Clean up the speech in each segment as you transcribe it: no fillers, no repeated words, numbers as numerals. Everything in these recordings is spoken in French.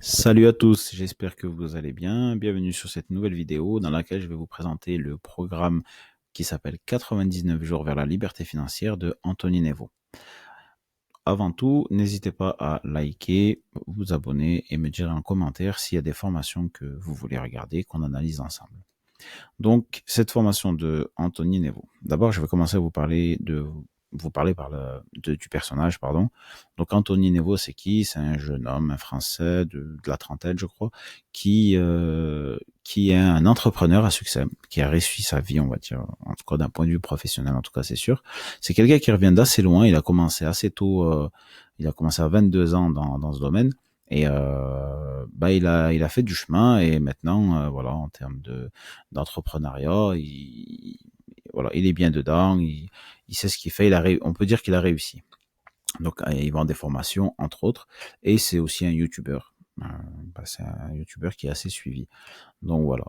Salut à tous, j'espère que vous allez bien. Bienvenue sur cette nouvelle vidéo dans laquelle je vais vous présenter le programme qui s'appelle 99 jours vers la liberté financière de Anthony Nevo. Avant tout, n'hésitez pas à liker, vous abonner et me dire en commentaire s'il y a des formations que vous voulez regarder, qu'on analyse ensemble. Donc, cette formation de Anthony Nevo. D'abord, je vais commencer à du personnage, pardon. Donc, Anthony Nevo, c'est qui? C'est un jeune homme, un Français de la trentaine, je crois, qui est un entrepreneur à succès, qui a réussi sa vie, on va dire, en tout cas d'un point de vue professionnel, en tout cas, c'est sûr. C'est quelqu'un qui revient d'assez loin. Il a commencé assez tôt. Il a commencé à 22 ans dans ce domaine. Et il a fait du chemin et maintenant voilà, en termes d'entrepreneuriat, voilà, il est bien dedans, il sait ce qu'il fait, on peut dire qu'il a réussi. Donc il vend des formations entre autres et c'est aussi un youtubeur. C'est un youtubeur qui est assez suivi. Donc voilà,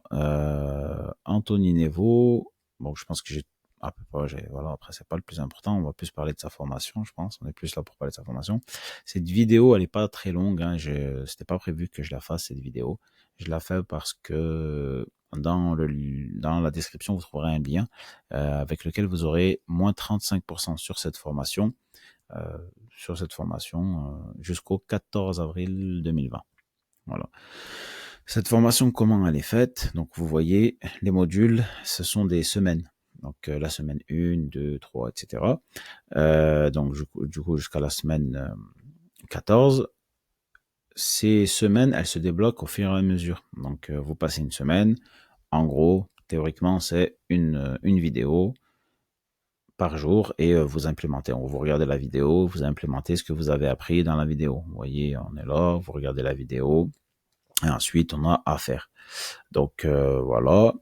Anthony Nevo. Bon, je pense que j'ai à peu près, voilà, après c'est pas le plus important, on va plus parler de sa formation, je pense, on est plus là pour parler de sa formation. Cette vidéo, elle est pas très longue, hein, c'était pas prévu que je la fasse cette vidéo. Je la fais parce que dans la description, vous trouverez un lien avec lequel vous aurez moins 35% euh, sur cette formation jusqu'au 14 avril 2020. Voilà. Cette formation, comment elle est faite? Donc, vous voyez, les modules, ce sont des semaines. Donc, la semaine 1, 2, 3, etc. Donc, du coup jusqu'à la semaine 14. Ces semaines, elles se débloquent au fur et à mesure. Donc, vous passez une semaine. En gros, théoriquement, c'est une vidéo par jour et vous implémentez. Vous regardez la vidéo, vous implémentez ce que vous avez appris dans la vidéo. Vous voyez, on est là, vous regardez la vidéo et ensuite on a à faire. Donc voilà.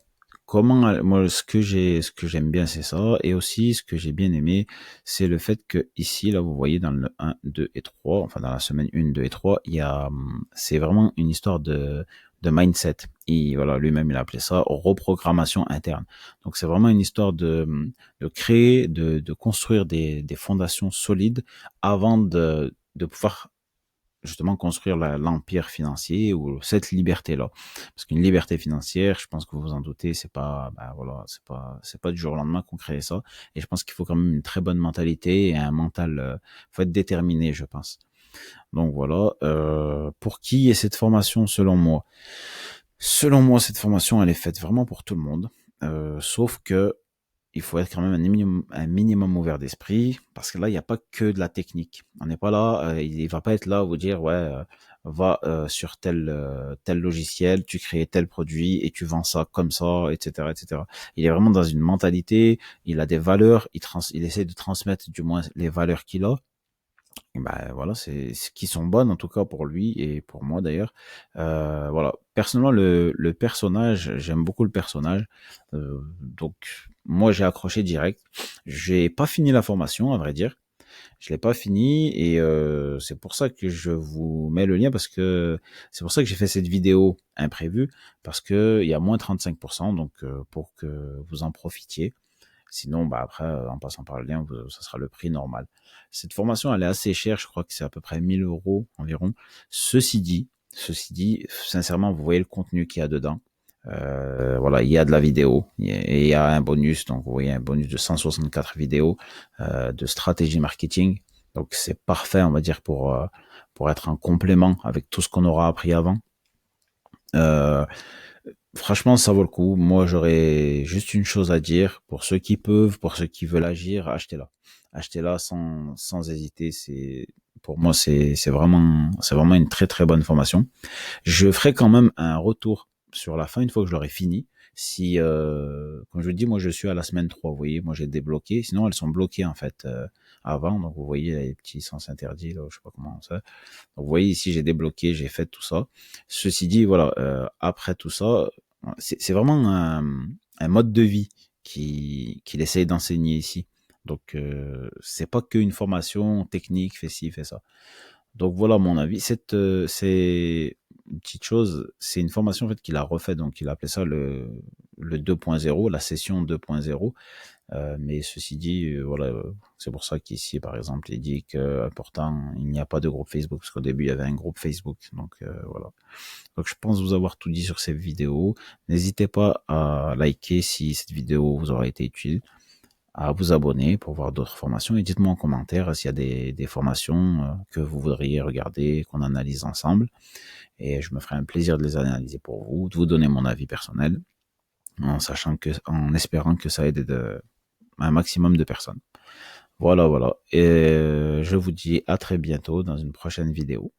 Moi ce que j'aime bien c'est ça, et aussi ce que j'ai bien aimé c'est le fait que ici là vous voyez dans le 1, 2 et 3, enfin dans la semaine 1, 2 et 3, il y a c'est vraiment une histoire de mindset. Et voilà, lui-même il a appelé ça reprogrammation interne. Donc c'est vraiment une histoire de créer, de construire des fondations solides avant de pouvoir justement construire l'empire financier ou cette liberté-là. Parce qu'une liberté financière, je pense que vous vous en doutez, c'est pas, voilà, c'est pas du jour au lendemain qu'on crée ça. Et je pense qu'il faut quand même une très bonne mentalité et un mental, faut être déterminé, je pense. Donc voilà, pour qui est cette formation selon moi? Selon moi, cette formation, elle est faite vraiment pour tout le monde. Sauf que il faut être quand même un minimum ouvert d'esprit, parce que là, il n'y a pas que de la technique. On n'est pas là, il va pas être là à vous dire, ouais, va sur tel logiciel, tu crées tel produit et tu vends ça comme ça, etc., etc. Il est vraiment dans une mentalité, il a des valeurs, il essaie de transmettre du moins les valeurs qu'il a. Et ben voilà, c'est ce qui sont bonnes en tout cas pour lui et pour moi d'ailleurs. Voilà, personnellement le personnage, j'aime beaucoup le personnage. Donc moi j'ai accroché direct. J'ai pas fini la formation à vrai dire. Je l'ai pas fini et c'est pour ça que je vous mets le lien, parce que c'est pour ça que j'ai fait cette vidéo imprévue, parce que il y a moins 35%, donc pour que vous en profitiez. Sinon, après, en passant par le lien, ça sera le prix normal. Cette formation, elle est assez chère. Je crois que c'est à peu près 1000 euros environ. Ceci dit, sincèrement, vous voyez le contenu qu'il y a dedans. Voilà, il y a de la vidéo et il y a un bonus. Donc, vous voyez un bonus de 164 vidéos de stratégie marketing. Donc, c'est parfait, on va dire, pour être un complément avec tout ce qu'on aura appris avant. Euh, Franchement, ça vaut le coup. Moi, j'aurais juste une chose à dire. Pour ceux qui peuvent, pour ceux qui veulent agir, achetez-la. Achetez-la sans hésiter. Pour moi, c'est vraiment une très, très bonne formation. Je ferai quand même un retour sur la fin, une fois que je l'aurai fini. Si, comme je vous dis, moi, je suis à la semaine 3, vous voyez, moi, j'ai débloqué. Sinon, elles sont bloquées, en fait, avant. Donc, vous voyez, les petits sens interdits, là, je sais pas comment ça. Donc, vous voyez, ici, j'ai débloqué, j'ai fait tout ça. Ceci dit, voilà, après tout ça, c'est vraiment un mode de vie qu'il essaye d'enseigner ici. Donc, c'est pas qu'une formation technique, fait ci, fait ça. Donc voilà mon avis. C'est une petite chose, c'est une formation en fait qu'il a refait, donc il a appelé ça le 2.0, la session 2.0. Mais ceci dit, voilà, c'est pour ça qu'ici, par exemple, il dit que important, il n'y a pas de groupe Facebook, parce qu'au début, il y avait un groupe Facebook. Donc voilà. Donc je pense vous avoir tout dit sur cette vidéo. N'hésitez pas à liker si cette vidéo vous aura été utile, à vous abonner pour voir d'autres formations et dites-moi en commentaire s'il y a des formations que vous voudriez regarder, qu'on analyse ensemble. Et je me ferai un plaisir de les analyser pour vous, de vous donner mon avis personnel, en espérant que ça aide un maximum de personnes. Voilà, voilà. Et je vous dis à très bientôt dans une prochaine vidéo.